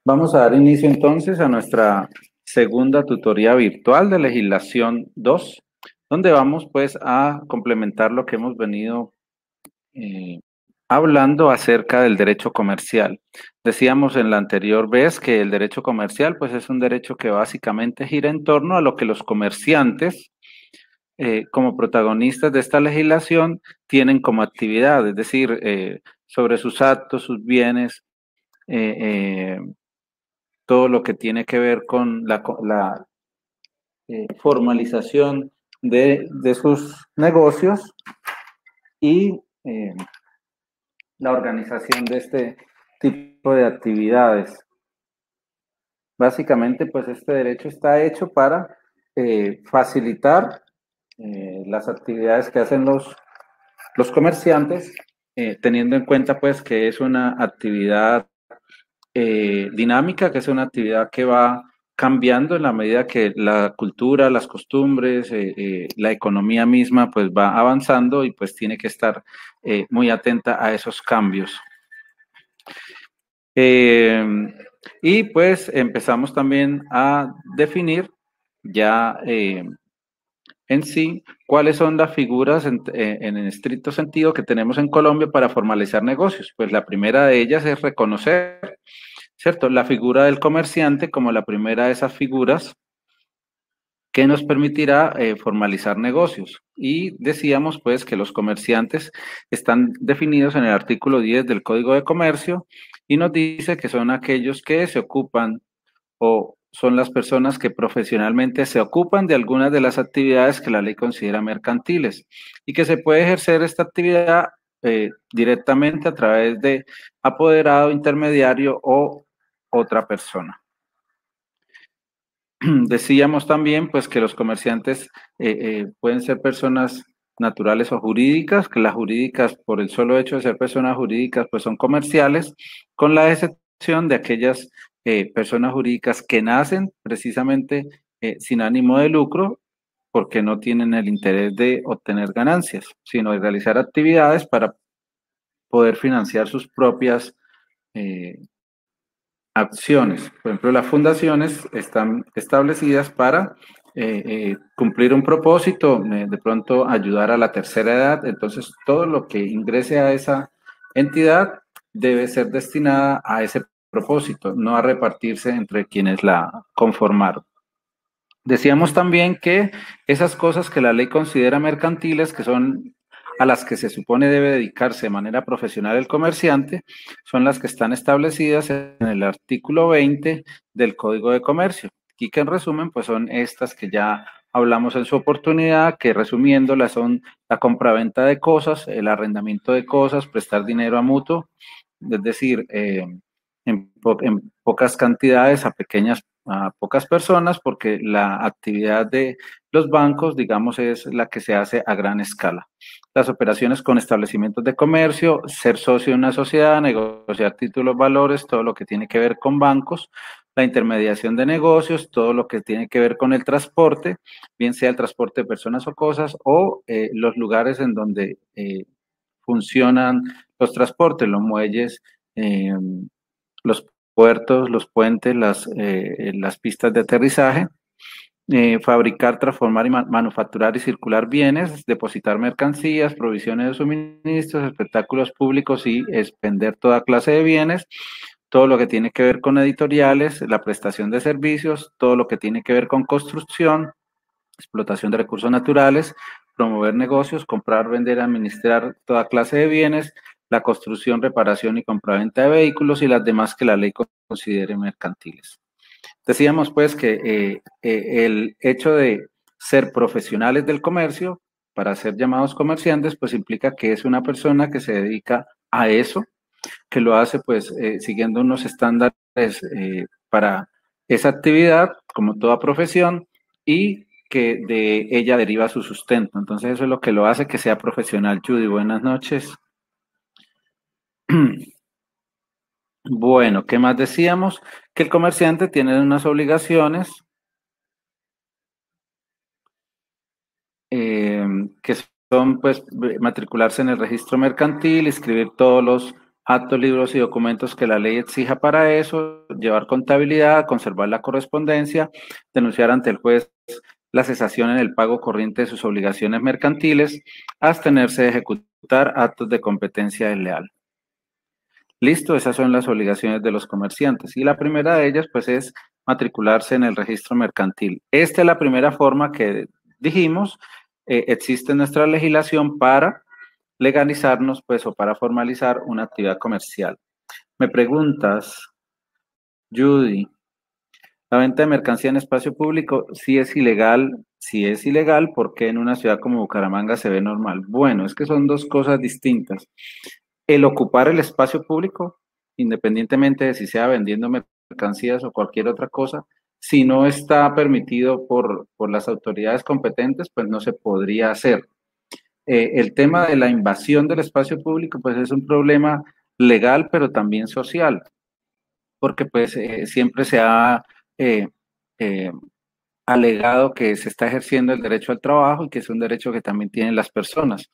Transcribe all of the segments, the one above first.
Vamos a dar inicio entonces a nuestra segunda tutoría virtual de legislación 2, donde vamos pues a complementar lo que hemos venido eh, hablando acerca del derecho comercial. Decíamos en la anterior vez que el derecho comercial pues es un derecho que básicamente gira en torno a lo que los comerciantes como protagonistas de esta legislación tienen como actividad, es decir, sobre sus actos, sus bienes, eh, todo lo que tiene que ver con la formalización de sus negocios y la organización de este tipo de actividades. Básicamente, pues este derecho está hecho para facilitar las actividades que hacen los comerciantes, teniendo en cuenta pues que es una actividad dinámica, que es una actividad que va cambiando en la medida que la cultura, las costumbres, la economía misma pues va avanzando y pues tiene que estar muy atenta a esos cambios. Y pues empezamos también a definir ya en sí cuáles son las figuras en el estricto sentido que tenemos en Colombia para formalizar negocios. Pues la primera de ellas es reconocer, ¿cierto?, la figura del comerciante como la primera de esas figuras que nos permitirá formalizar negocios. Y decíamos pues que los comerciantes están definidos en el artículo 10 del Código de Comercio y nos dice que son aquellos que se ocupan o son las personas que profesionalmente se ocupan de algunas de las actividades que la ley considera mercantiles y que se puede ejercer esta actividad directamente a través de apoderado, intermediario o otra persona. Decíamos también pues que los comerciantes pueden ser personas naturales o jurídicas, que las jurídicas por el solo hecho de ser personas jurídicas pues son comerciales, con la excepción de aquellas personas jurídicas que nacen precisamente sin ánimo de lucro porque no tienen el interés de obtener ganancias, sino de realizar actividades para poder financiar sus propias acciones. Por ejemplo, las fundaciones están establecidas para cumplir un propósito, de pronto ayudar a la tercera edad. Entonces, todo lo que ingrese a esa entidad debe ser destinada a ese propósito, no a repartirse entre quienes la conformaron. Decíamos también que esas cosas que la ley considera mercantiles, que son a las que se supone debe dedicarse de manera profesional el comerciante, son las que están establecidas en el artículo 20 del Código de Comercio. Y que en resumen, pues son estas que ya hablamos en su oportunidad, que resumiéndolas son la compraventa de cosas, el arrendamiento de cosas, prestar dinero a mutuo, es decir, en pocas cantidades a pocas personas, porque la actividad de los bancos, digamos, es la que se hace a gran escala. Las operaciones con establecimientos de comercio, ser socio de una sociedad, negociar títulos, valores, todo lo que tiene que ver con bancos, la intermediación de negocios, todo lo que tiene que ver con el transporte, bien sea el transporte de personas o cosas, o los lugares en donde funcionan los transportes, los muelles, eh, los puertos, los puentes, las pistas de aterrizaje, fabricar, transformar y manufacturar y circular bienes, depositar mercancías, provisiones de suministros, espectáculos públicos y expender toda clase de bienes, todo lo que tiene que ver con editoriales, la prestación de servicios, todo lo que tiene que ver con construcción, explotación de recursos naturales, promover negocios, comprar, vender, administrar toda clase de bienes, la construcción, reparación y compraventa de vehículos y las demás que la ley considere mercantiles. Decíamos pues que el hecho de ser profesionales del comercio para ser llamados comerciantes pues implica que es una persona que se dedica a eso, que lo hace pues siguiendo unos estándares para esa actividad como toda profesión y que de ella deriva su sustento. Entonces eso es lo que lo hace que sea profesional. Judy, buenas noches. Bueno, ¿qué más decíamos? Que el comerciante tiene unas obligaciones que son pues matricularse en el registro mercantil, inscribir todos los actos, libros y documentos que la ley exija para eso, llevar contabilidad, conservar la correspondencia, denunciar ante el juez la cesación en el pago corriente de sus obligaciones mercantiles, abstenerse de ejecutar actos de competencia desleal. Listo, esas son las obligaciones de los comerciantes. Y la primera de ellas, pues, es matricularse en el registro mercantil. Esta es la primera forma que dijimos, existe en nuestra legislación para legalizarnos, pues, o para formalizar una actividad comercial. Me preguntas, Judy, la venta de mercancía en espacio público, si es ilegal, ¿por qué en una ciudad como Bucaramanga se ve normal? Bueno, es que son dos cosas distintas. El ocupar el espacio público, independientemente de si sea vendiendo mercancías o cualquier otra cosa, si no está permitido por las autoridades competentes, pues no se podría hacer. El tema de la invasión del espacio público, pues es un problema legal, pero también social, porque pues siempre se ha eh, eh, alegado que se está ejerciendo el derecho al trabajo y que es un derecho que también tienen las personas.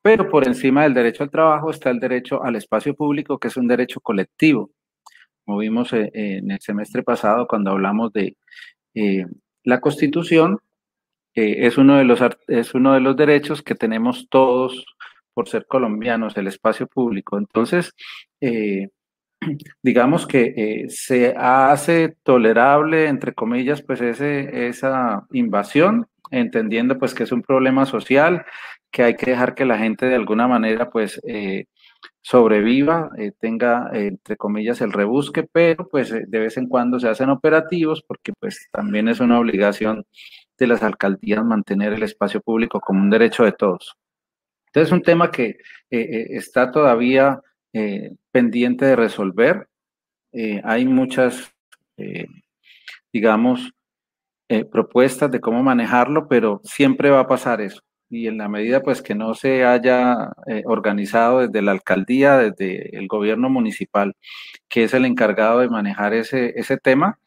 Pero por encima del derecho al trabajo está el derecho al espacio público, que es un derecho colectivo. Como vimos en el semestre pasado cuando hablamos de eh, la Constitución, es uno de los derechos que tenemos todos por ser colombianos, el espacio público. Entonces, eh, digamos que se hace tolerable, entre comillas, pues esa invasión, entendiendo pues que es un problema social, que hay que dejar que la gente de alguna manera pues sobreviva, tenga, entre comillas, el rebusque, pero pues de vez en cuando se hacen operativos porque pues también es una obligación de las alcaldías mantener el espacio público como un derecho de todos. Entonces es un tema que está todavía pendiente de resolver. Hay muchas, eh, digamos, propuestas de cómo manejarlo, pero siempre va a pasar eso. Y en la medida pues que no se haya organizado desde la alcaldía, desde el gobierno municipal, que es el encargado de manejar ese tema,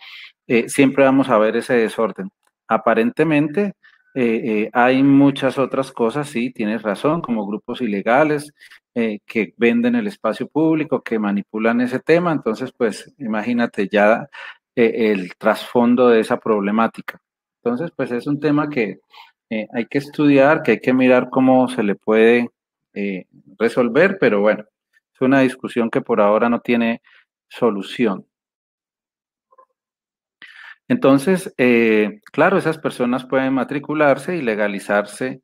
siempre vamos a ver ese desorden. Aparentemente hay muchas otras cosas, sí, tienes razón, como grupos ilegales que venden el espacio público, que manipulan ese tema, entonces pues imagínate ya el trasfondo de esa problemática. Entonces pues es un tema que hay que estudiar, que hay que mirar cómo se le puede resolver, pero bueno, es una discusión que por ahora no tiene solución. Entonces, claro, esas personas pueden matricularse y legalizarse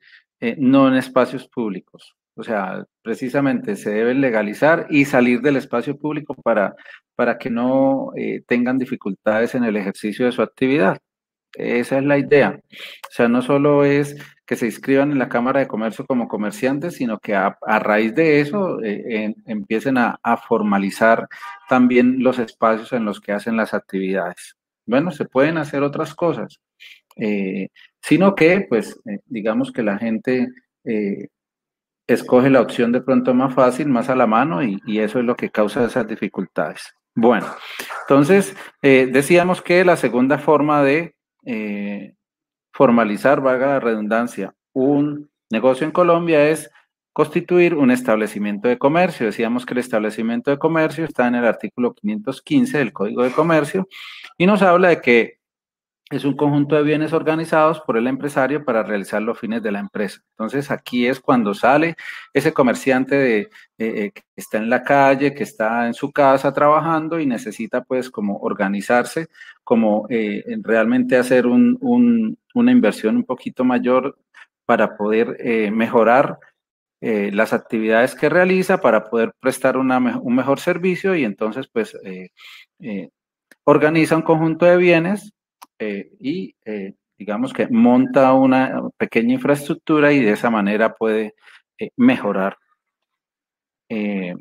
no en espacios públicos. O sea, precisamente se deben legalizar y salir del espacio público para que no tengan dificultades en el ejercicio de su actividad. Esa es la idea. O sea, no solo es que se inscriban en la Cámara de Comercio como comerciantes, sino que a raíz de eso empiecen a formalizar también los espacios en los que hacen las actividades. Bueno, se pueden hacer otras cosas, eh, sino que, pues, digamos que la gente escoge la opción de pronto más fácil, más a la mano, y eso es lo que causa esas dificultades. Bueno, entonces, decíamos que la segunda forma de formalizar, valga la redundancia, un negocio en Colombia es constituir un establecimiento de comercio. Decíamos que el establecimiento de comercio está en el artículo 515 del Código de Comercio y nos habla de que es un conjunto de bienes organizados por el empresario para realizar los fines de la empresa. Entonces, aquí es cuando sale ese comerciante que está en la calle, que está en su casa trabajando y necesita pues como organizarse, como realmente hacer una inversión un poquito mayor para poder mejorar las actividades que realiza, para poder prestar un mejor servicio y entonces pues eh, organiza un conjunto de bienes y digamos que monta una pequeña infraestructura y de esa manera puede mejorar eh,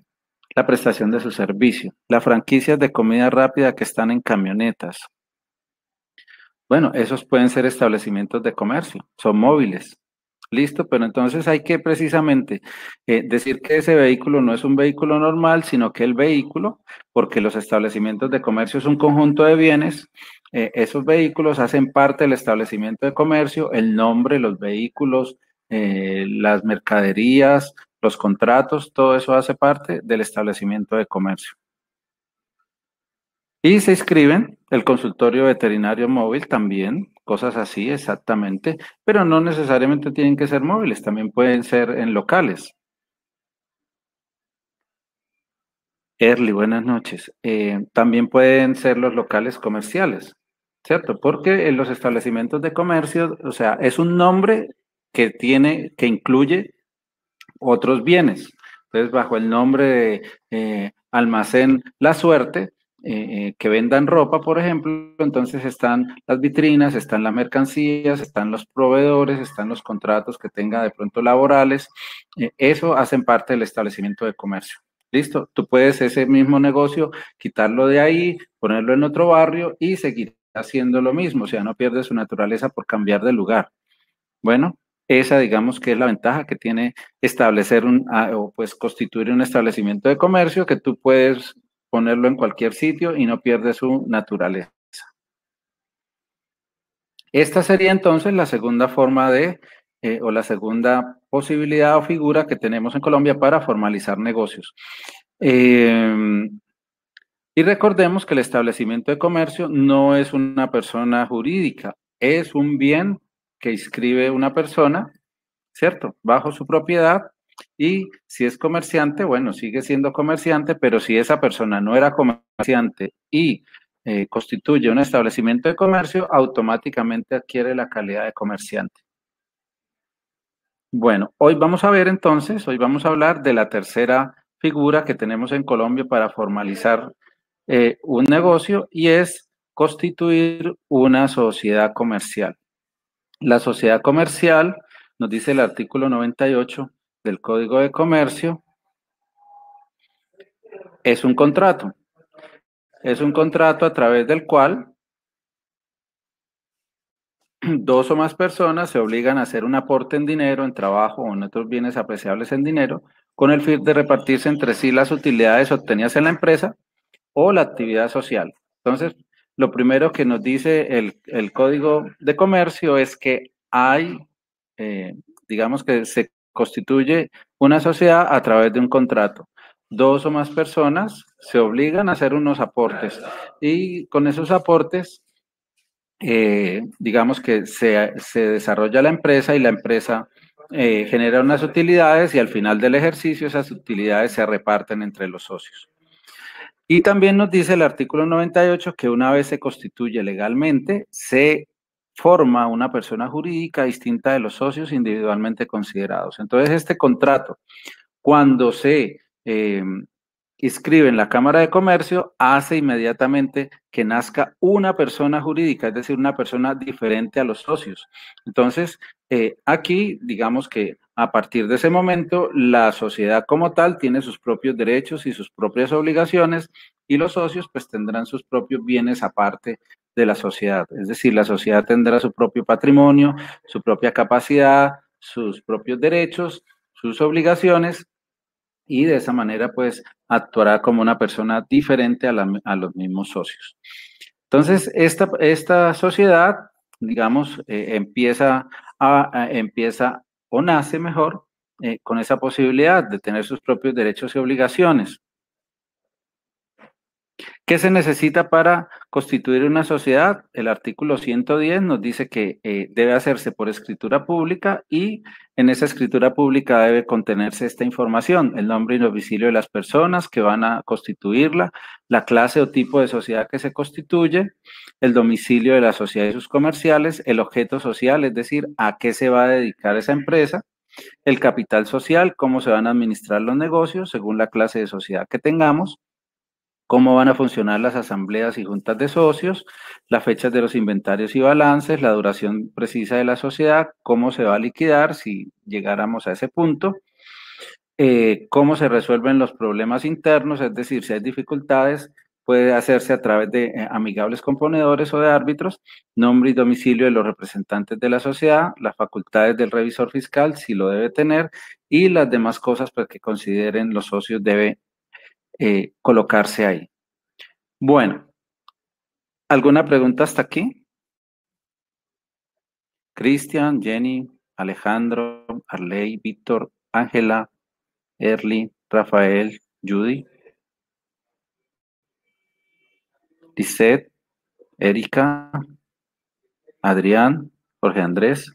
la prestación de su servicio. Las franquicias de comida rápida que están en camionetas. Bueno, esos pueden ser establecimientos de comercio, son móviles. Listo, pero entonces hay que precisamente decir que ese vehículo no es un vehículo normal, sino que el vehículo, porque los establecimientos de comercio es un conjunto de bienes, esos vehículos hacen parte del establecimiento de comercio, el nombre, los vehículos, las mercaderías, los contratos, todo eso hace parte del establecimiento de comercio. Y se inscriben el consultorio veterinario móvil también, cosas así exactamente, pero no necesariamente tienen que ser móviles, también pueden ser en locales. Early, buenas noches. También pueden ser los locales comerciales, ¿cierto? Porque en los establecimientos de comercio, o sea, es un nombre que incluye otros bienes. Entonces, bajo el nombre de Almacén La Suerte, que vendan ropa, por ejemplo, entonces están las vitrinas, están las mercancías, están los proveedores, están los contratos que tenga de pronto laborales. Eso hacen parte del establecimiento de comercio. ¿Listo? Tú puedes ese mismo negocio quitarlo de ahí, ponerlo en otro barrio y seguir haciendo lo mismo, o sea, no pierdes su naturaleza por cambiar de lugar. Bueno, esa digamos que es la ventaja que tiene establecer o pues constituir un establecimiento de comercio que tú puedes ponerlo en cualquier sitio y no pierde su naturaleza. Esta sería entonces la segunda forma o la segunda posibilidad o figura que tenemos en Colombia para formalizar negocios. Y recordemos que el establecimiento de comercio no es una persona jurídica, es un bien que inscribe una persona, ¿cierto? Bajo su propiedad. Y si es comerciante, bueno, sigue siendo comerciante, pero si esa persona no era comerciante y constituye un establecimiento de comercio, automáticamente adquiere la calidad de comerciante. Bueno, hoy vamos a ver entonces, hoy vamos a hablar de la tercera figura que tenemos en Colombia para formalizar un negocio y es constituir una sociedad comercial. La sociedad comercial, nos dice el artículo 98 del Código de Comercio, es un contrato. Es un contrato a través del cual dos o más personas se obligan a hacer un aporte en dinero, en trabajo o en otros bienes apreciables en dinero, con el fin de repartirse entre sí las utilidades obtenidas en la empresa o la actividad social. Entonces, lo primero que nos dice el Código de Comercio es que hay, digamos que se constituye una sociedad a través de un contrato. Dos o más personas se obligan a hacer unos aportes y con esos aportes, digamos que se desarrolla la empresa y la empresa genera unas utilidades y al final del ejercicio esas utilidades se reparten entre los socios. Y también nos dice el artículo 98 que una vez se constituye legalmente, se forma una persona jurídica distinta de los socios individualmente considerados. Entonces, este contrato, cuando se inscribe en la Cámara de Comercio, hace inmediatamente que nazca una persona jurídica, es decir, una persona diferente a los socios. Entonces, aquí, digamos que a partir de ese momento, la sociedad como tal tiene sus propios derechos y sus propias obligaciones y los socios pues tendrán sus propios bienes aparte de la sociedad. Es decir, la sociedad tendrá su propio patrimonio, su propia capacidad, sus propios derechos, sus obligaciones y de esa manera pues actuará como una persona diferente a los mismos socios. Entonces, esta sociedad, digamos, empieza o nace mejor con esa posibilidad de tener sus propios derechos y obligaciones. ¿Qué se necesita para constituir una sociedad? El artículo 110 nos dice que debe hacerse por escritura pública y en esa escritura pública debe contenerse esta información, el nombre y domicilio de las personas que van a constituirla, la clase o tipo de sociedad que se constituye, el domicilio de la sociedad y sus comerciales, el objeto social, es decir, a qué se va a dedicar esa empresa, el capital social, cómo se van a administrar los negocios según la clase de sociedad que tengamos, cómo van a funcionar las asambleas y juntas de socios, las fechas de los inventarios y balances, la duración precisa de la sociedad, cómo se va a liquidar si llegáramos a ese punto, cómo se resuelven los problemas internos, es decir, si hay dificultades, puede hacerse a través de amigables componedores o de árbitros, nombre y domicilio de los representantes de la sociedad, las facultades del revisor fiscal, si lo debe tener, y las demás cosas pues, que consideren los socios debe colocarse ahí. Bueno, ¿alguna pregunta hasta aquí? Cristian, Jenny, Alejandro, Arley, Víctor, Ángela. Erly, Rafael, Judy, Lisette, Erika, Adrián, Jorge Andrés.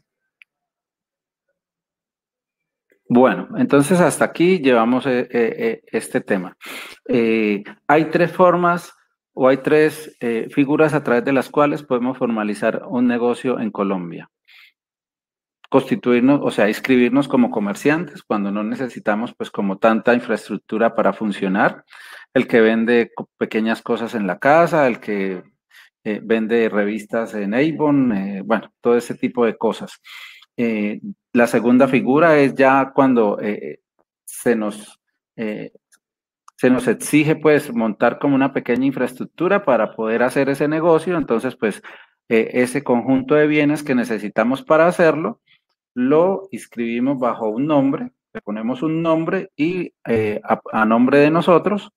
Bueno, entonces hasta aquí llevamos este tema. Hay tres formas o hay tres figuras a través de las cuales podemos formalizar un negocio en Colombia. Constituirnos, o sea, inscribirnos como comerciantes cuando no necesitamos pues como tanta infraestructura para funcionar. El que vende pequeñas cosas en la casa, el que vende revistas en Avon, bueno, todo ese tipo de cosas. Eh, la segunda figura es ya cuando se nos, eh, se nos exige pues montar como una pequeña infraestructura para poder hacer ese negocio, entonces pues ese conjunto de bienes que necesitamos para hacerlo, lo inscribimos bajo un nombre, le ponemos un nombre y a nombre de nosotros,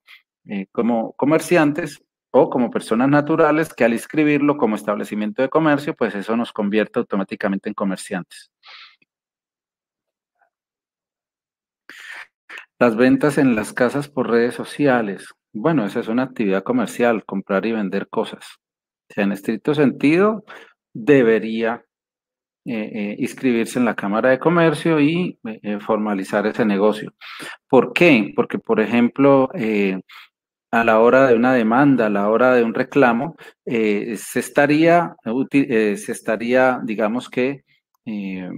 como comerciantes o como personas naturales, que al inscribirlo como establecimiento de comercio, pues eso nos convierte automáticamente en comerciantes. Las ventas en las casas por redes sociales. Bueno, esa es una actividad comercial, comprar y vender cosas. O sea, en estricto sentido, debería inscribirse en la Cámara de Comercio y formalizar ese negocio. ¿Por qué? Porque, por ejemplo, a la hora de una demanda, a la hora de un reclamo, se estaría, digamos que, eh,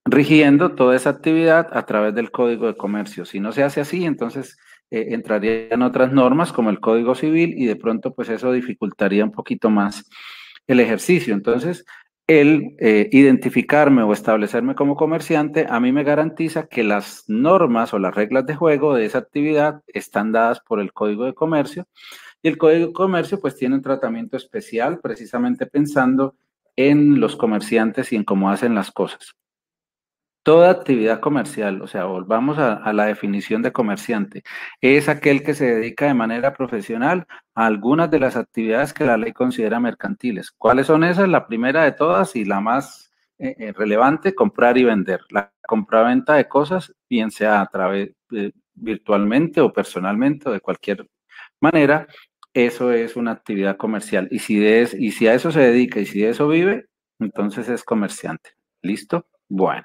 rigiendo toda esa actividad a través del Código de Comercio. Si no se hace así, entonces entrarían otras normas como el Código Civil y de pronto pues eso dificultaría un poquito más el ejercicio. Entonces, el identificarme o establecerme como comerciante a mí me garantiza que las normas o las reglas de juego de esa actividad están dadas por el Código de Comercio y el Código de Comercio pues tiene un tratamiento especial precisamente pensando en los comerciantes y en cómo hacen las cosas. Toda actividad comercial, o sea, volvamos a la definición de comerciante, es aquel que se dedica de manera profesional a algunas de las actividades que la ley considera mercantiles. ¿Cuáles son esas? La primera de todas y la más relevante, comprar y vender. La compraventa de cosas, bien sea a través virtualmente o personalmente o de cualquier manera, eso es una actividad comercial. Y si a eso se dedica y si de eso vive, entonces es comerciante. ¿Listo? Bueno.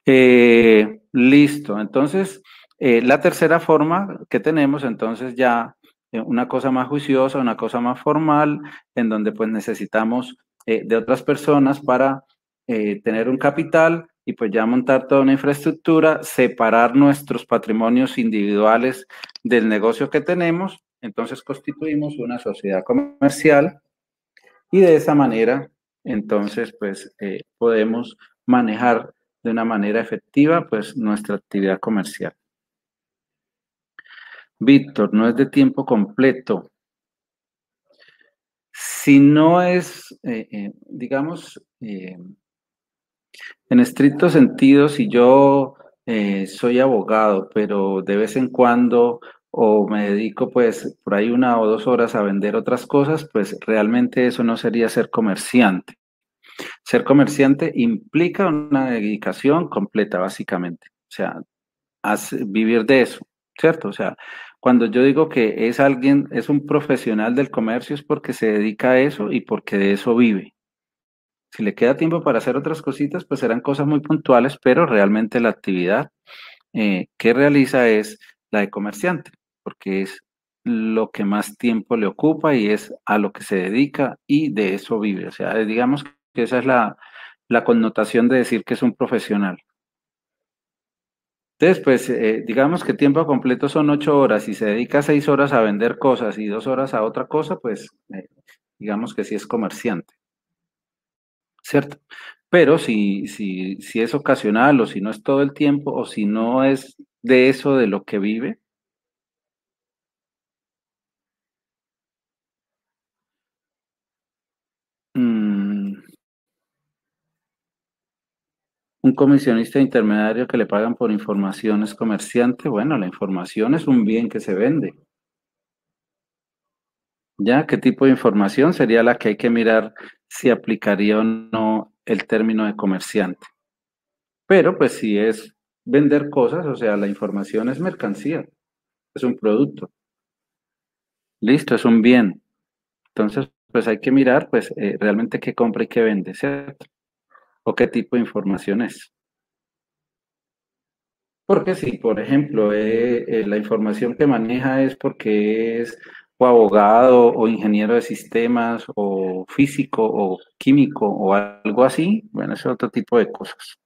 Listo. Entonces, la tercera forma que tenemos, entonces ya una cosa más juiciosa, una cosa más formal, en donde pues necesitamos de otras personas para tener un capital y pues ya montar toda una infraestructura, separar nuestros patrimonios individuales del negocio que tenemos. Entonces constituimos una sociedad comercial y de esa manera, entonces, pues podemos manejar de una manera efectiva, pues nuestra actividad comercial. Víctor, no es de tiempo completo. Si no es, digamos, en estricto sentido, si yo soy abogado, pero de vez en cuando o me dedico pues por ahí 1 o 2 horas a vender otras cosas, pues realmente eso no sería ser comerciante. Ser comerciante implica una dedicación completa, básicamente. O sea, vivir de eso, ¿cierto? O sea, cuando yo digo que es alguien, es un profesional del comercio, es porque se dedica a eso y porque de eso vive. Si le queda tiempo para hacer otras cositas, pues serán cosas muy puntuales, pero realmente la actividad que realiza es la de comerciante, porque es lo que más tiempo le ocupa y es a lo que se dedica y de eso vive. O sea, digamos que esa es la connotación de decir que es un profesional. Entonces, pues, digamos que tiempo completo son 8 horas y se dedica 6 horas a vender cosas y 2 horas a otra cosa, pues, digamos que sí es comerciante, ¿cierto? Pero si es ocasional o si no es todo el tiempo o si no es de eso de lo que vive, mm, un comisionista intermediario que le pagan por información es comerciante. Bueno, la información es un bien que se vende. ¿Ya? ¿Qué tipo de información sería la que hay que mirar si aplicaría o no el término de comerciante? Pero pues si es vender cosas, o sea, la información es mercancía, es un producto. Listo, es un bien. Entonces, pues hay que mirar, pues, realmente qué compra y qué vende, ¿cierto? O qué tipo de información es. Porque si, por ejemplo, la información que maneja es porque es o abogado o ingeniero de sistemas o físico o químico o algo así, bueno, es otro tipo de cosas.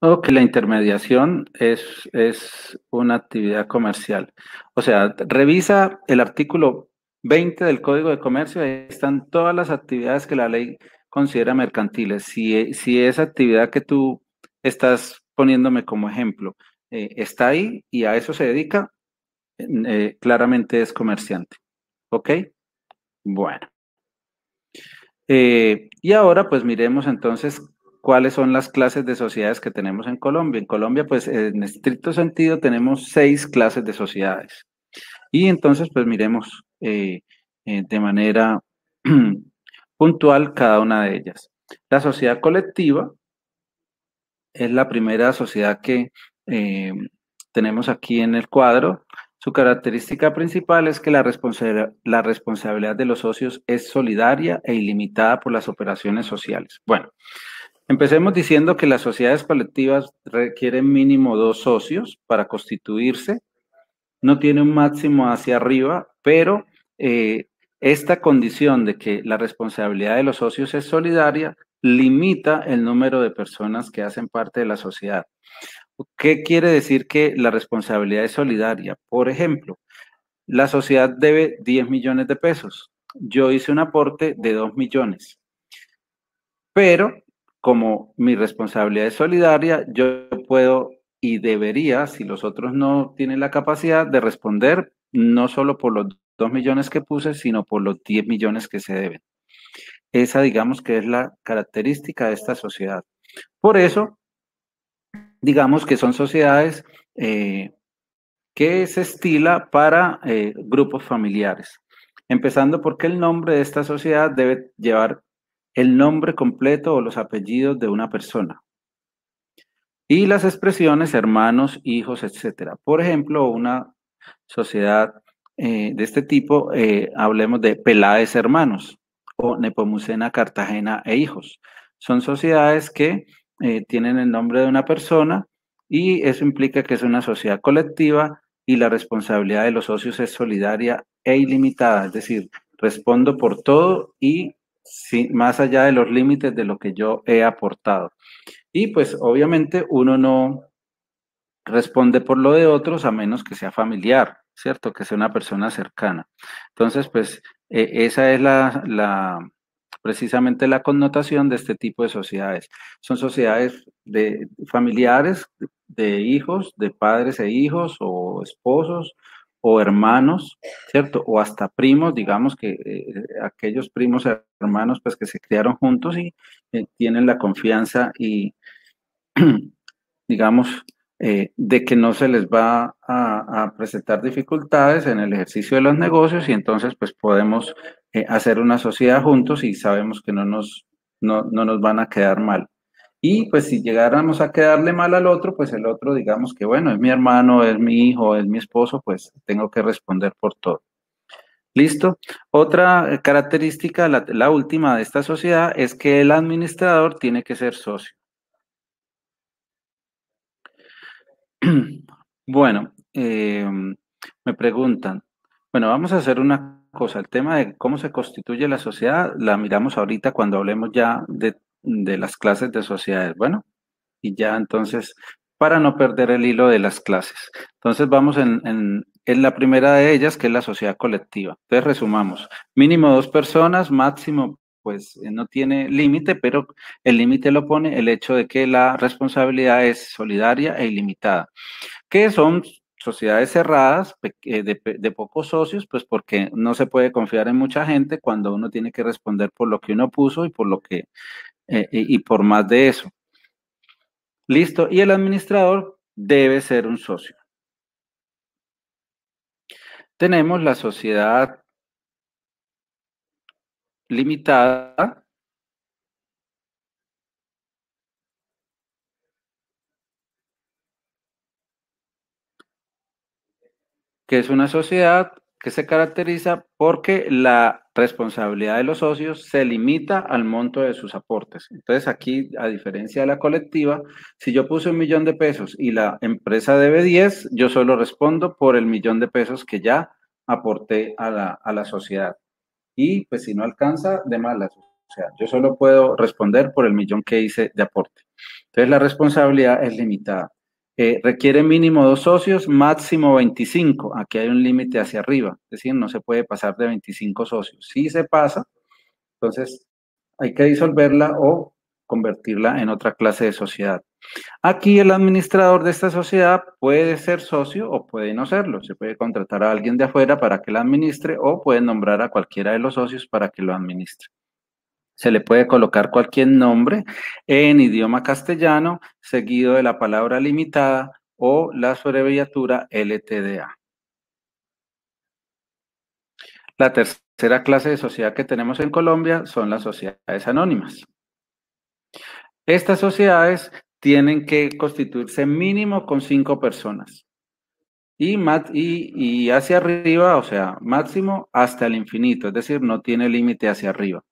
O que la intermediación es una actividad comercial. O sea, revisa el artículo 20 del Código de Comercio, ahí están todas las actividades que la ley considera mercantiles. Si esa actividad que tú estás poniéndome como ejemplo está ahí y a eso se dedica, claramente es comerciante. ¿Ok? Bueno. Y ahora pues miremos entonces cuáles son las clases de sociedades que tenemos en Colombia. En Colombia pues en estricto sentido tenemos 6 clases de sociedades. Y entonces pues miremos de manera puntual cada una de ellas. La sociedad colectiva es la primera sociedad que eh, tenemos aquí en el cuadro. Su característica principal es que la responsabilidad de los socios es solidaria e ilimitada por las operaciones sociales. Bueno, empecemos diciendo que las sociedades colectivas requieren mínimo 2 socios para constituirse. No tiene un máximo hacia arriba, pero eh, esta condición de que la responsabilidad de los socios es solidaria limita el número de personas que hacen parte de la sociedad. ¿Qué quiere decir que la responsabilidad es solidaria? Por ejemplo, la sociedad debe 10 millones de pesos. Yo hice un aporte de 2 millones, pero como mi responsabilidad es solidaria, yo puedo y debería, si los otros no tienen la capacidad de responder, no solo por los 2 millones que puse, sino por los 10 millones que se deben. Esa, digamos que es la característica de esta sociedad. Por eso, digamos que son sociedades que se estila para grupos familiares. Empezando porque el nombre de esta sociedad debe llevar el nombre completo o los apellidos de una persona. Y las expresiones hermanos, hijos, etcétera. Por ejemplo, una sociedad de este tipo, hablemos de Peláez hermanos o Nepomucena Cartagena e hijos. Son sociedades que tienen el nombre de una persona y eso implica que es una sociedad colectiva y la responsabilidad de los socios es solidaria e ilimitada, es decir, respondo por todo y más allá de los límites de lo que yo he aportado. Y pues obviamente uno no responde por lo de otros a menos que sea familiar, ¿cierto? Que sea una persona cercana. Entonces, pues esa es precisamente la connotación de este tipo de sociedades. Son sociedades de familiares, de hijos, de padres e hijos, o esposos, o hermanos, ¿cierto? O hasta primos, digamos que aquellos primos hermanos, pues que se criaron juntos y tienen la confianza y digamos, de que no se les va a presentar dificultades en el ejercicio de los negocios y entonces pues podemos hacer una sociedad juntos y sabemos que no nos van a quedar mal. Y pues si llegáramos a quedarle mal al otro, pues el otro digamos que bueno, es mi hermano, es mi hijo, es mi esposo, pues tengo que responder por todo. ¿Listo? Otra característica, la última de esta sociedad, es que el administrador tiene que ser socio. Bueno, me preguntan, bueno, vamos a hacer una cosa, el tema de cómo se constituye la sociedad, la miramos ahorita cuando hablemos ya de las clases de sociedades, bueno, y ya entonces, para no perder el hilo de las clases. Entonces vamos en la primera de ellas, que es la sociedad colectiva. Entonces resumamos, mínimo 2 personas, máximo, pues no tiene límite, pero el límite lo pone el hecho de que la responsabilidad es solidaria e ilimitada, que son sociedades cerradas de pocos socios, pues porque no se puede confiar en mucha gente cuando uno tiene que responder por lo que uno puso y por lo que y por más de eso. Listo. Y el administrador debe ser un socio. Tenemos la sociedad limitada, que es una sociedad que se caracteriza porque la responsabilidad de los socios se limita al monto de sus aportes. Entonces aquí, a diferencia de la colectiva, si yo puse 1.000.000 de pesos y la empresa debe 10, yo solo respondo por el 1.000.000 de pesos que ya aporté a la sociedad. Y pues si no alcanza, de malas. O sea, yo solo puedo responder por el 1.000.000 que hice de aporte. Entonces la responsabilidad es limitada. Requiere mínimo 2 socios, máximo 25. Aquí hay un límite hacia arriba, es decir, no se puede pasar de 25 socios. Si se pasa, entonces hay que disolverla o convertirla en otra clase de sociedad. Aquí el administrador de esta sociedad puede ser socio o puede no serlo. Se puede contratar a alguien de afuera para que la administre o puede nombrar a cualquiera de los socios para que lo administre. Se le puede colocar cualquier nombre en idioma castellano, seguido de la palabra limitada o la abreviatura LTDA. La tercera clase de sociedad que tenemos en Colombia son las sociedades anónimas. Estas sociedades tienen que constituirse mínimo con 5 personas. Y hacia arriba, o sea, máximo hasta el infinito, es decir, no tiene límite hacia arriba.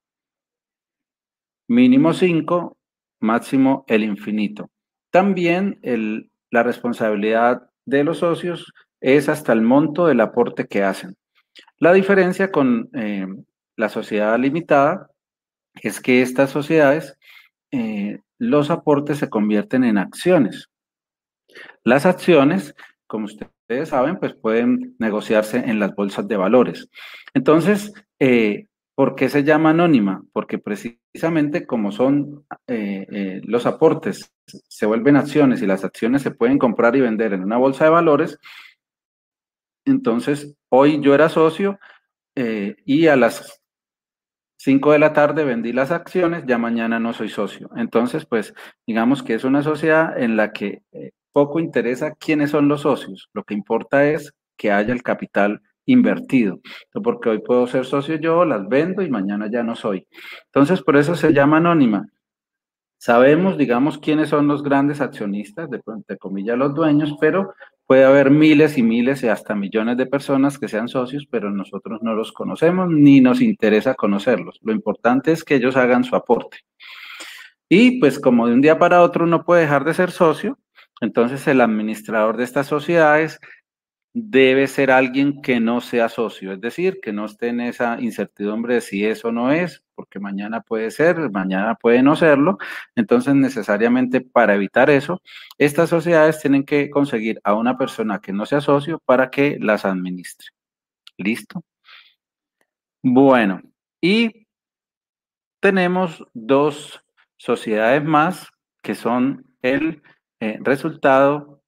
Mínimo 5, máximo el infinito. También la responsabilidad de los socios es hasta el monto del aporte que hacen. La diferencia con la sociedad limitada es que estas sociedades, los aportes se convierten en acciones. Las acciones, como ustedes saben, pues pueden negociarse en las bolsas de valores. Entonces, ¿por qué se llama anónima? Porque precisamente como son los aportes, se vuelven acciones y las acciones se pueden comprar y vender en una bolsa de valores, entonces hoy yo era socio y a las 5 de la tarde vendí las acciones, ya mañana no soy socio. Entonces, pues digamos que es una sociedad en la que poco interesa quiénes son los socios, lo que importa es que haya el capital invertido, porque hoy puedo ser socio yo, las vendo y mañana ya no soy. Entonces, por eso se llama anónima. Sabemos, digamos, quiénes son los grandes accionistas, de comillas los dueños, pero puede haber miles y miles y hasta millones de personas que sean socios, pero nosotros no los conocemos ni nos interesa conocerlos. Lo importante es que ellos hagan su aporte. Y pues como de un día para otro uno puede dejar de ser socio, entonces el administrador de estas sociedades debe ser alguien que no sea socio, es decir, que no esté en esa incertidumbre de si es o no es, porque mañana puede ser, mañana puede no serlo. Entonces, necesariamente para evitar eso, estas sociedades tienen que conseguir a una persona que no sea socio para que las administre. ¿Listo? Bueno, y tenemos 2 sociedades más que son el resultado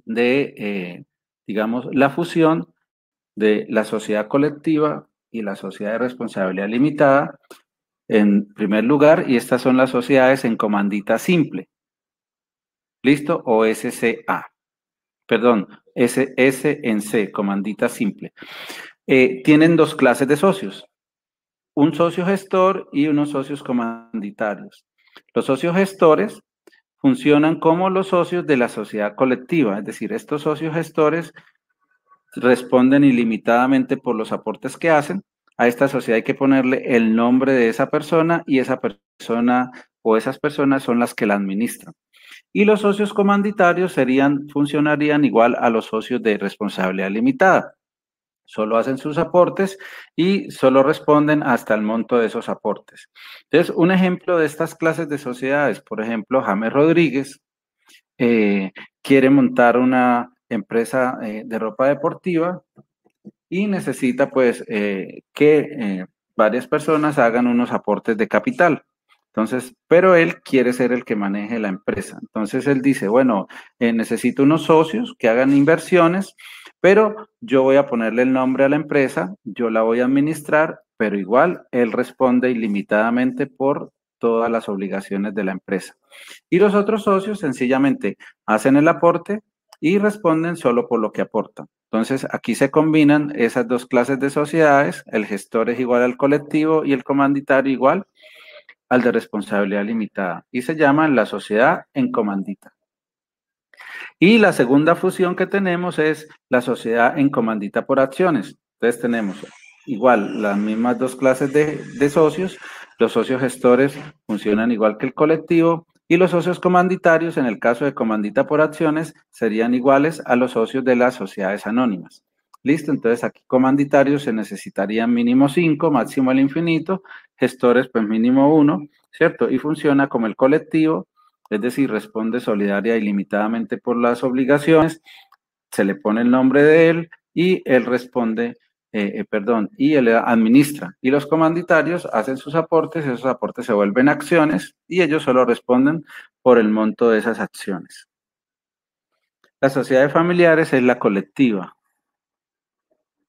de, digamos, la fusión de la sociedad colectiva y la sociedad de responsabilidad limitada en primer lugar, y estas son las sociedades en comandita simple. ¿Listo? O SCA. Perdón, SS en C, comandita simple. Tienen 2 clases de socios, un socio gestor y unos socios comanditarios. Los socios gestores funcionan como los socios de la sociedad colectiva, es decir, estos socios gestores responden ilimitadamente por los aportes que hacen. A esta sociedad hay que ponerle el nombre de esa persona y esa persona o esas personas son las que la administran. Y los socios comanditarios funcionarían igual a los socios de responsabilidad limitada. Solo hacen sus aportes y solo responden hasta el monto de esos aportes. Entonces, un ejemplo de estas clases de sociedades, por ejemplo, James Rodríguez quiere montar una empresa de ropa deportiva y necesita pues que varias personas hagan unos aportes de capital. Entonces, pero él quiere ser el que maneje la empresa. Entonces él dice, bueno, necesito unos socios que hagan inversiones, pero yo voy a ponerle el nombre a la empresa, yo la voy a administrar, pero igual él responde ilimitadamente por todas las obligaciones de la empresa. Y los otros socios sencillamente hacen el aporte y responden solo por lo que aportan. Entonces, aquí se combinan esas 2 clases de sociedades, el gestor es igual al colectivo y el comanditario igual al de responsabilidad limitada, y se llama la sociedad en comandita. Y la segunda fusión que tenemos es la sociedad en comandita por acciones. Entonces tenemos igual las mismas dos clases de socios. Los socios gestores funcionan igual que el colectivo y los socios comanditarios, en el caso de comandita por acciones, serían iguales a los socios de las sociedades anónimas. Listo, entonces aquí comanditarios se necesitarían mínimo 5, máximo al infinito, gestores pues mínimo 1, ¿cierto? Y funciona como el colectivo, es decir, responde solidaria y limitadamente por las obligaciones, se le pone el nombre de él y él responde, y él administra. Y los comanditarios hacen sus aportes, esos aportes se vuelven acciones y ellos solo responden por el monto de esas acciones. La sociedad de familiares es la colectiva.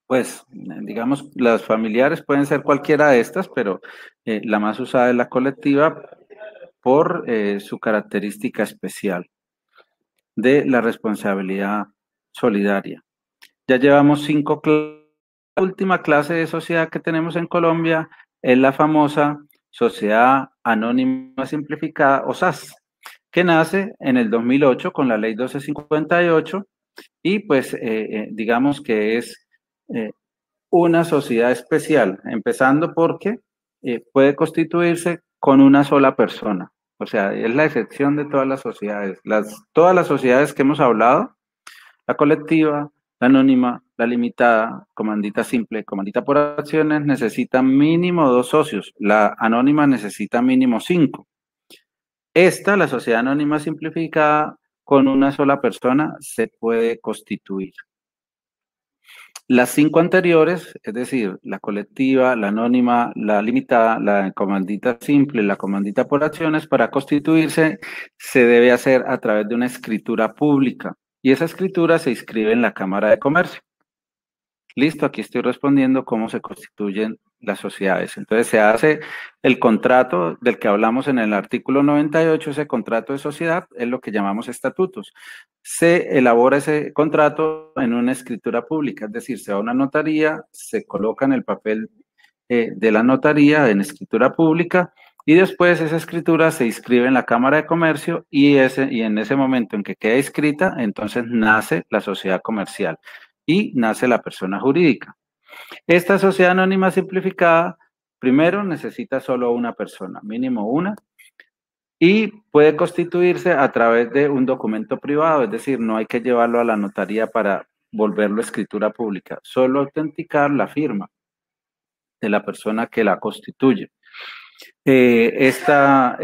Pues, digamos, las familiares pueden ser cualquiera de estas, pero la más usada es la colectiva por su característica especial de la responsabilidad solidaria. Ya llevamos 5 clases. La última clase de sociedad que tenemos en Colombia es la famosa Sociedad Anónima Simplificada, o SAS, que nace en el 2008 con la ley 1258 y pues digamos que es una sociedad especial, empezando porque puede constituirse con una sola persona. O sea, es la excepción de todas las sociedades. Todas las sociedades que hemos hablado, la colectiva, la anónima, la limitada, comandita simple, comandita por acciones, necesitan mínimo 2 socios. La anónima necesita mínimo 5. Esta, la sociedad anónima simplificada, con una sola persona se puede constituir. Las 5 anteriores, es decir, la colectiva, la anónima, la limitada, la comandita simple, la comandita por acciones, para constituirse se debe hacer a través de una escritura pública y esa escritura se inscribe en la Cámara de Comercio. Listo, aquí estoy respondiendo cómo se constituyen las sociedades. Entonces se hace el contrato del que hablamos en el artículo 98, ese contrato de sociedad es lo que llamamos estatutos. Se elabora ese contrato en una escritura pública, es decir, se va a una notaría, se coloca en el papel de la notaría en escritura pública y después esa escritura se inscribe en la Cámara de Comercio y en ese momento en que queda inscrita, entonces nace la sociedad comercial y nace la persona jurídica. Esta sociedad anónima simplificada, primero necesita solo una persona, mínimo una, y puede constituirse a través de un documento privado, es decir, no hay que llevarlo a la notaría para volverlo escritura pública, solo autenticar la firma de la persona que la constituye. Esta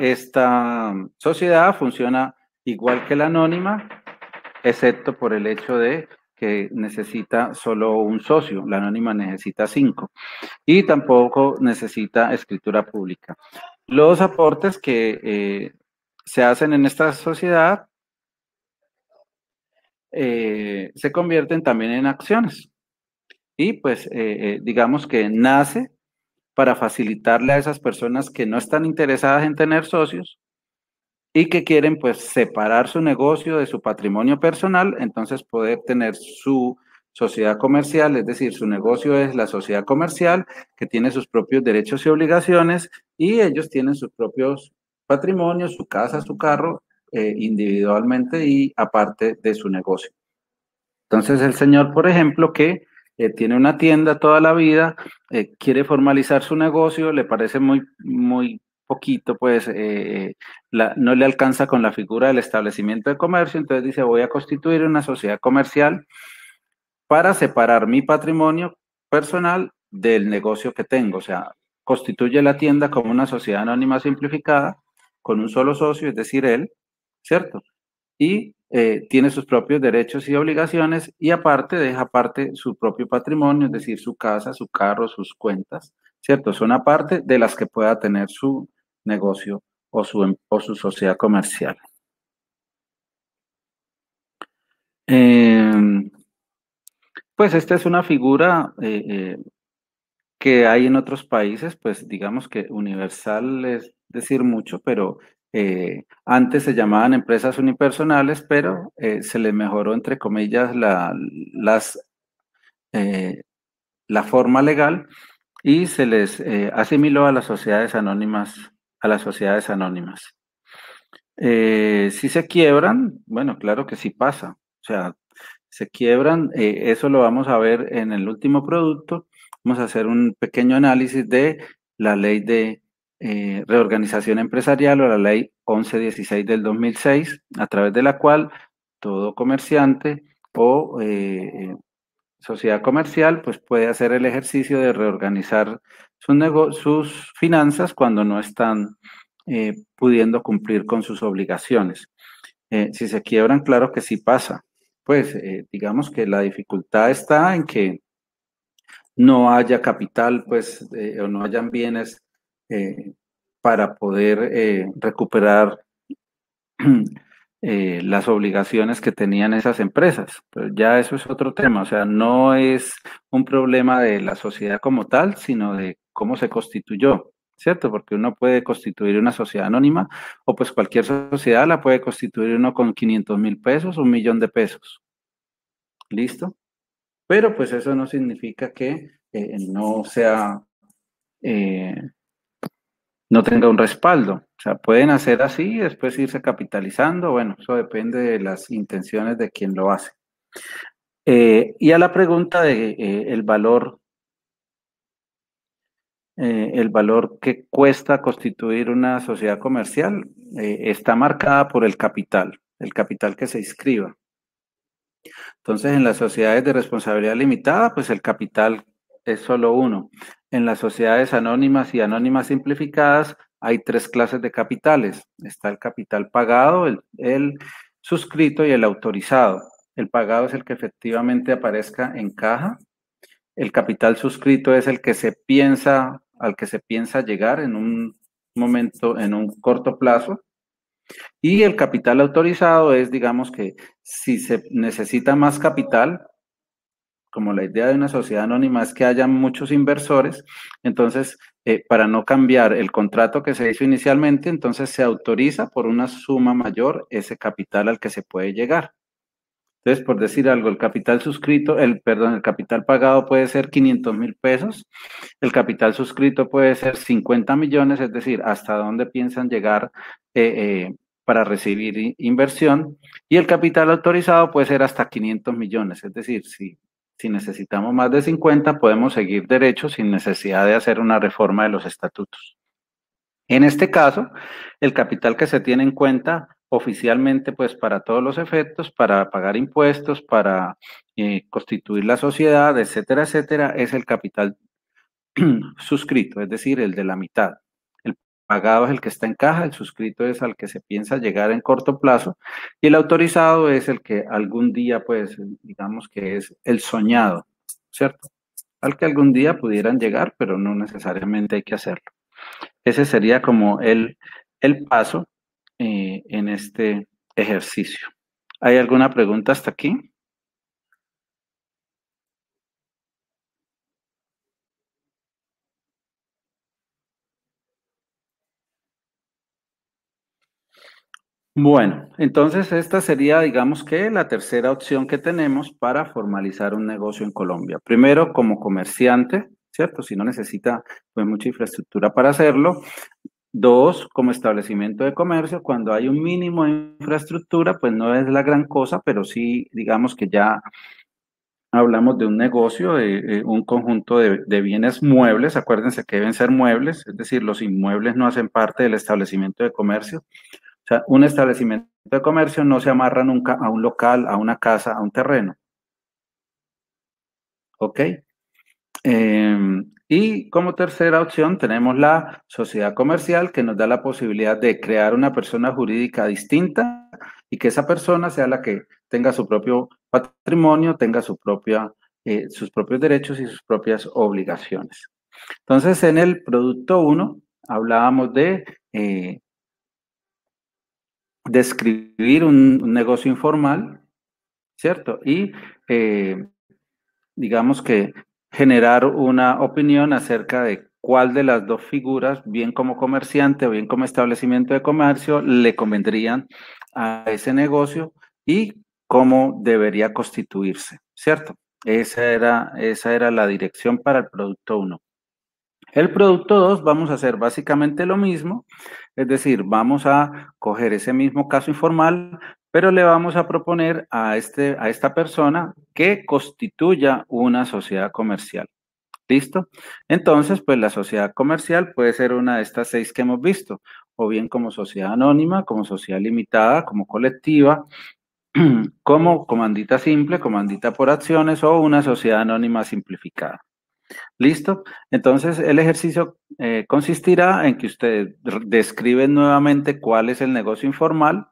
sociedad funciona igual que la anónima, excepto por el hecho de que necesita solo un socio, la anónima necesita 5 y tampoco necesita escritura pública. Los aportes que se hacen en esta sociedad se convierten también en acciones y pues digamos que nace para facilitarle a esas personas que no están interesadas en tener socios y que quieren pues separar su negocio de su patrimonio personal, entonces poder tener su sociedad comercial, es decir, su negocio es la sociedad comercial que tiene sus propios derechos y obligaciones y ellos tienen sus propios patrimonios, su casa, su carro, individualmente y aparte de su negocio. Entonces el señor, por ejemplo, que tiene una tienda toda la vida, quiere formalizar su negocio, le parece muy poquito, pues no le alcanza con la figura del establecimiento de comercio, entonces dice, voy a constituir una sociedad comercial para separar mi patrimonio personal del negocio que tengo, o sea, constituye la tienda como una sociedad anónima simplificada con un solo socio, es decir, él, ¿cierto? Y tiene sus propios derechos y obligaciones y aparte deja aparte su propio patrimonio, es decir, su casa, su carro, sus cuentas, ¿cierto? Son aparte de las que pueda tener su negocio o su sociedad comercial. Pues esta es una figura que hay en otros países, pues digamos que universal es decir mucho, pero antes se llamaban empresas unipersonales, pero se les mejoró, entre comillas, la forma legal y se les asimiló a las sociedades anónimas, Si se quiebran, bueno, claro que sí pasa. O sea, se quiebran, eso lo vamos a ver en el último producto. Vamos a hacer un pequeño análisis de la ley de reorganización empresarial o la ley 1116 del 2006, a través de la cual todo comerciante o sociedad comercial pues puede hacer el ejercicio de reorganizar sus finanzas cuando no están pudiendo cumplir con sus obligaciones. Si se quiebran, claro que sí pasa. Pues digamos que la dificultad está en que no haya capital, pues, o no hayan bienes eh, para poder recuperar las obligaciones que tenían esas empresas. Pero ya eso es otro tema, o sea, no es un problema de la sociedad como tal, sino de cómo se constituyó, ¿cierto? Porque uno puede constituir una sociedad anónima o pues cualquier sociedad la puede constituir uno con 500.000 pesos, 1.000.000 de pesos, ¿listo? Pero pues eso no significa que no sea, eh, no tenga un respaldo. O sea, pueden hacer así y después irse capitalizando. Bueno, eso depende de las intenciones de quien lo hace. Y a la pregunta de el valor que cuesta constituir una sociedad comercial, está marcada por el capital que se inscriba. Entonces, en las sociedades de responsabilidad limitada, pues el capital es solo uno. En las sociedades anónimas y anónimas simplificadas hay tres clases de capitales. Está el capital pagado, el suscrito y el autorizado. El pagado es el que efectivamente aparezca en caja. El capital suscrito es el que se piensa, al que se piensa llegar en un momento, en un corto plazo. Y el capital autorizado es, digamos que si se necesita más capital, como la idea de una sociedad anónima es que haya muchos inversores, entonces, para no cambiar el contrato que se hizo inicialmente, entonces se autoriza por una suma mayor ese capital al que se puede llegar. Entonces, por decir algo, el capital suscrito, el capital pagado puede ser 500.000 pesos, el capital suscrito puede ser 50 millones, es decir, hasta dónde piensan llegar para recibir inversión, y el capital autorizado puede ser hasta 500 millones, es decir, si necesitamos más de 50, podemos seguir derecho sin necesidad de hacer una reforma de los estatutos. En este caso, el capital que se tiene en cuenta oficialmente, pues para todos los efectos, para pagar impuestos, para constituir la sociedad, etcétera, etcétera, es el capital suscrito, es decir, el de la mitad. El pagado es el que está en caja, el suscrito es al que se piensa llegar en corto plazo y el autorizado es el que algún día, pues, digamos que es el soñado, ¿cierto? Al que algún día pudieran llegar, pero no necesariamente hay que hacerlo. Ese sería como el paso en este ejercicio. ¿Hay alguna pregunta hasta aquí? Bueno, entonces esta sería, digamos que, la tercera opción que tenemos para formalizar un negocio en Colombia. Primero, como comerciante, ¿cierto? Si no necesita pues mucha infraestructura para hacerlo. Dos, como establecimiento de comercio, cuando hay un mínimo de infraestructura, pues no es la gran cosa, pero sí, digamos que ya hablamos de un negocio, de un conjunto de bienes muebles. Acuérdense que deben ser muebles, es decir, los inmuebles no hacen parte del establecimiento de comercio. O sea, un establecimiento de comercio no se amarra nunca a un local, a una casa, a un terreno. ¿Ok? Y como tercera opción tenemos la sociedad comercial que nos da la posibilidad de crear una persona jurídica distinta y que esa persona sea la que tenga su propio patrimonio, tenga sus propios derechos y sus propias obligaciones. Entonces, en el producto 1 hablábamos de describir un negocio informal, ¿cierto? Y digamos que generar una opinión acerca de cuál de las dos figuras, bien como comerciante o bien como establecimiento de comercio, le convendrían a ese negocio y cómo debería constituirse, ¿cierto? Esa era la dirección para el producto 1. El producto 2 vamos a hacer básicamente lo mismo, Es decir, vamos a coger ese mismo caso informal, pero le vamos a proponer a esta persona que constituya una sociedad comercial. ¿Listo? Entonces, pues la sociedad comercial puede ser una de estas 6 que hemos visto, o bien como sociedad anónima, como sociedad limitada, como colectiva, como comandita simple, comandita por acciones o una sociedad anónima simplificada. ¿Listo? Entonces, el ejercicio consistirá en que ustedes describen nuevamente cuál es el negocio informal,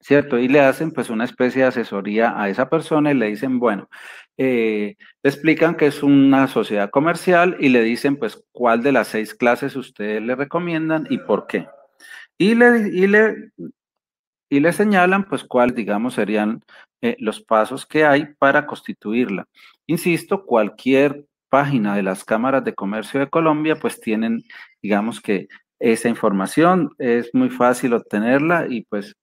¿cierto? Y le hacen pues una especie de asesoría a esa persona y le dicen, bueno, le explican que es una sociedad comercial y le dicen pues cuál de las 6 clases ustedes le recomiendan y por qué. Y le señalan pues cuáles, digamos, serían los pasos que hay para constituirla. Insisto, cualquier página de las cámaras de comercio de Colombia pues tienen, digamos que esa información, es muy fácil obtenerla y pues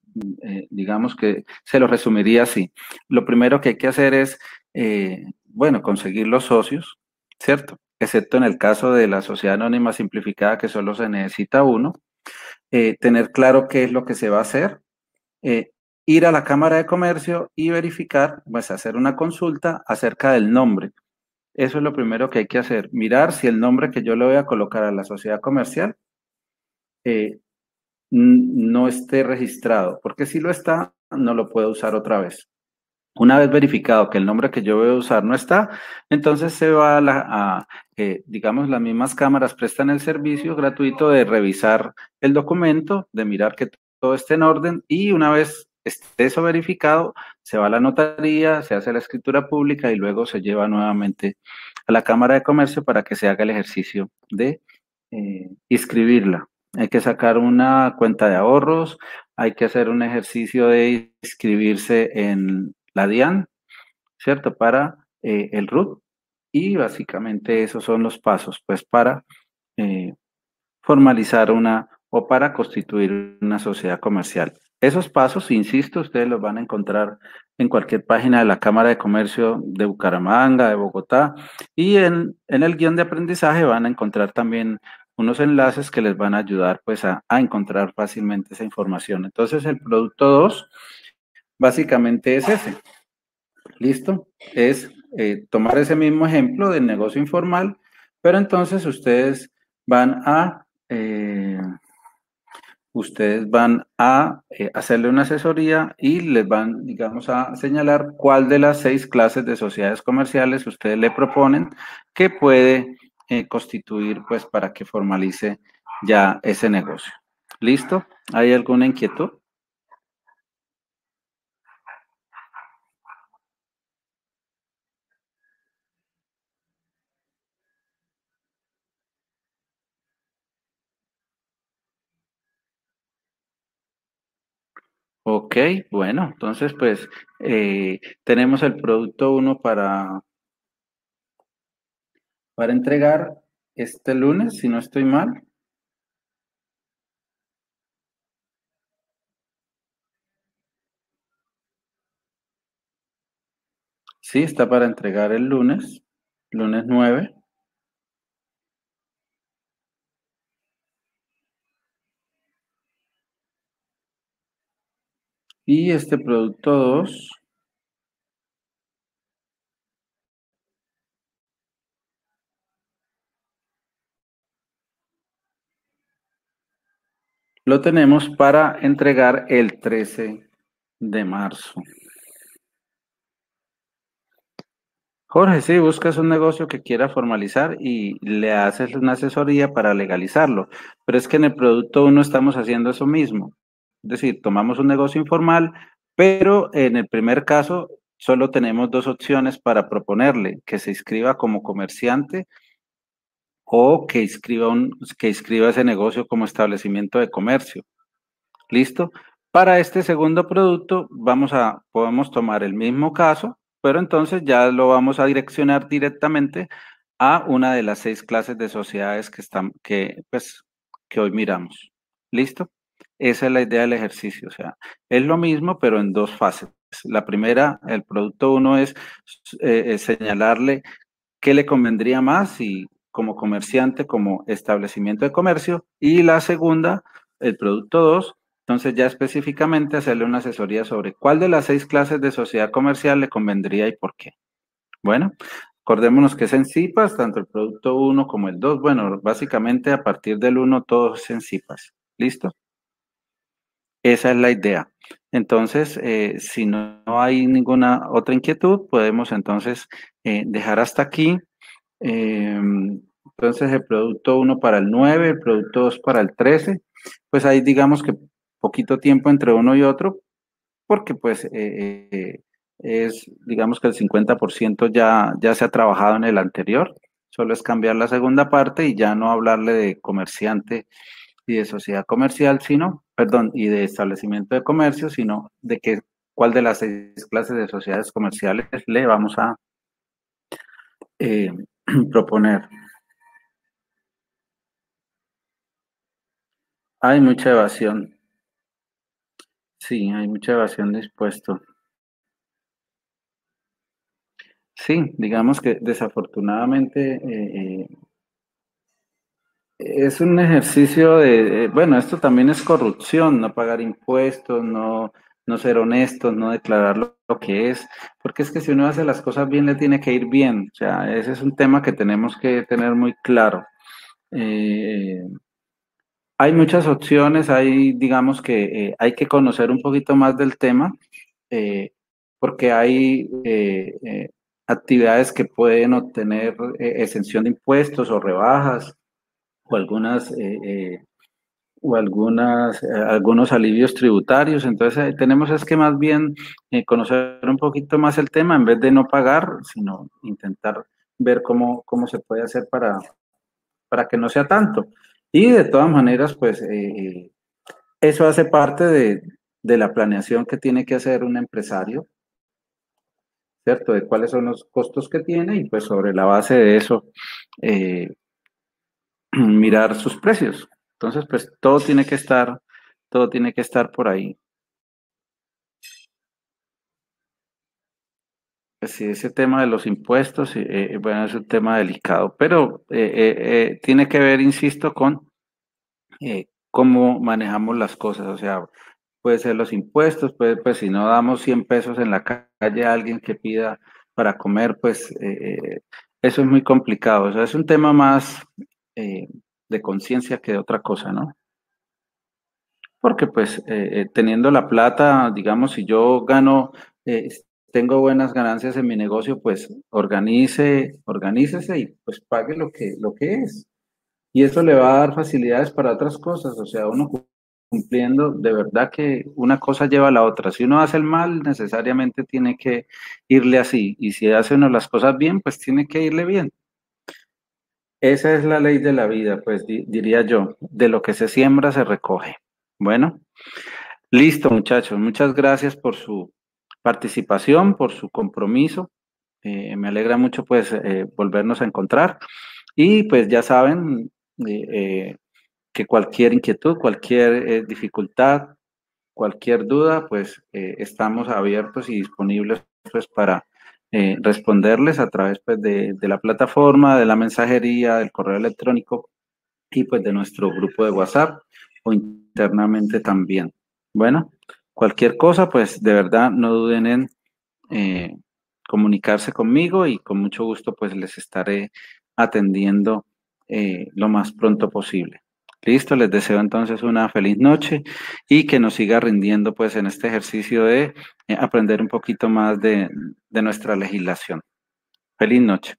digamos que se lo resumiría así. Lo primero que hay que hacer es, bueno, conseguir los socios, ¿cierto? Excepto en el caso de la sociedad anónima simplificada que solo se necesita uno, tener claro qué es lo que se va a hacer, eh, ir a la Cámara de Comercio y verificar, pues hacer una consulta acerca del nombre. Eso es lo primero que hay que hacer, mirar si el nombre que yo le voy a colocar a la sociedad comercial eh, no esté registrado, porque si lo está, no lo puedo usar otra vez. Una vez verificado que el nombre que yo voy a usar no está, entonces se va digamos, las mismas cámaras prestan el servicio gratuito de revisar el documento, de mirar que todo esté en orden y una vez esté eso verificado, se va a la notaría, se hace la escritura pública y luego se lleva nuevamente a la Cámara de Comercio para que se haga el ejercicio de inscribirla. Hay que sacar una cuenta de ahorros, hay que hacer un ejercicio de inscribirse en la DIAN, ¿cierto? Para el RUT. Y básicamente esos son los pasos, pues para eh, formalizar una o para constituir una sociedad comercial. Esos pasos, insisto, ustedes los van a encontrar en cualquier página de la Cámara de Comercio de Bucaramanga, de Bogotá, y en el guión de aprendizaje van a encontrar también unos enlaces que les van a ayudar pues a encontrar fácilmente esa información. Entonces el producto 2 básicamente es ese. ¿Listo? Es tomar ese mismo ejemplo del negocio informal, pero entonces ustedes van a hacerle una asesoría y les van, digamos, a señalar cuál de las 6 clases de sociedades comerciales ustedes le proponen que puede constituir, pues, para que formalice ya ese negocio. ¿Listo? ¿Hay alguna inquietud? Ok, bueno, entonces pues tenemos el producto uno para entregar este lunes, si no estoy mal. Sí, está para entregar el lunes 9. Y este producto 2 lo tenemos para entregar el 13 de marzo. Jorge, sí, buscas un negocio que quiera formalizar y le haces una asesoría para legalizarlo. Pero es que en el producto uno estamos haciendo eso mismo. Es decir, tomamos un negocio informal, pero en el primer caso solo tenemos 2 opciones para proponerle, que se inscriba como comerciante o que inscriba ese negocio como establecimiento de comercio. ¿Listo? Para este segundo producto podemos tomar el mismo caso, pero entonces ya lo vamos a direccionar directamente a una de las 6 clases de sociedades que hoy miramos. ¿Listo? Esa es la idea del ejercicio, o sea, es lo mismo, pero en 2 fases. La primera, el producto uno es señalarle qué le convendría más y como comerciante, como establecimiento de comercio, y la segunda el producto 2, entonces ya específicamente hacerle una asesoría sobre cuál de las 6 clases de sociedad comercial le convendría y por qué. Bueno, acordémonos que es en CIPAS, tanto el producto 1 como el 2. Bueno, básicamente a partir del 1 todo es en CIPAS. ¿Listo? Esa es la idea. Entonces, si no hay ninguna otra inquietud, podemos entonces dejar hasta aquí. Entonces, el producto 1 para el 9, el producto 2 para el 13. Pues ahí digamos que poquito tiempo entre uno y otro, porque pues es, digamos que el 50% ya se ha trabajado en el anterior. Solo es cambiar la segunda parte y ya no hablarle de comerciante y de sociedad comercial, sino, perdón, y de establecimiento de comercio, sino de que cuál de las 6 clases de sociedades comerciales le vamos a eh, proponer. Hay mucha evasión, sí, hay mucha evasión de impuestos. Sí, digamos que desafortunadamente es un ejercicio de, bueno, esto también es corrupción, no pagar impuestos, no ser honestos, no declarar lo que es, porque es que si uno hace las cosas bien, le tiene que ir bien. O sea, ese es un tema que tenemos que tener muy claro. Eh, Hay muchas opciones, hay, digamos que hay que conocer un poquito más del tema, eh, porque hay actividades que pueden obtener exención de impuestos o rebajas o algunos alivios tributarios. Entonces, tenemos es que más bien conocer un poquito más el tema en vez de no pagar, sino intentar ver cómo se puede hacer para que no sea tanto. Y de todas maneras, pues eso hace parte de la planeación que tiene que hacer un empresario, ¿cierto? De cuáles son los costos que tiene y pues sobre la base de eso eh, mirar sus precios. Entonces, pues todo tiene que estar por ahí. Pues sí, ese tema de los impuestos, bueno, es un tema delicado, pero tiene que ver, insisto, con cómo manejamos las cosas. O sea, puede ser los impuestos, pues si no damos 100 pesos en la calle a alguien que pida para comer, pues eso es muy complicado. O sea, es un tema más eh, de conciencia que de otra cosa, ¿no? Porque pues teniendo la plata, digamos, si yo gano, eh, tengo buenas ganancias en mi negocio, pues organícese y pues pague lo que es. Y eso le va a dar facilidades para otras cosas, o sea, uno cumpliendo, de verdad que una cosa lleva a la otra. Si uno hace el mal, necesariamente tiene que irle así, y si hace uno las cosas bien, pues tiene que irle bien. Esa es la ley de la vida, pues diría yo, de lo que se siembra se recoge. Bueno. Listo, muchachos. Muchas gracias por su participación, por su compromiso. Me alegra mucho, pues, volvernos a encontrar. Y, pues, ya saben que cualquier inquietud, cualquier dificultad, cualquier duda, pues, estamos abiertos y disponibles, pues, para responderles a través, pues, de la plataforma, de la mensajería, del correo electrónico y, pues, de nuestro grupo de WhatsApp o internamente también. Bueno, cualquier cosa, pues de verdad no duden en eh, comunicarse conmigo y con mucho gusto pues les estaré atendiendo lo más pronto posible. Listo, les deseo entonces una feliz noche y que nos siga rindiendo pues en este ejercicio de aprender un poquito más de nuestra legislación. Feliz noche.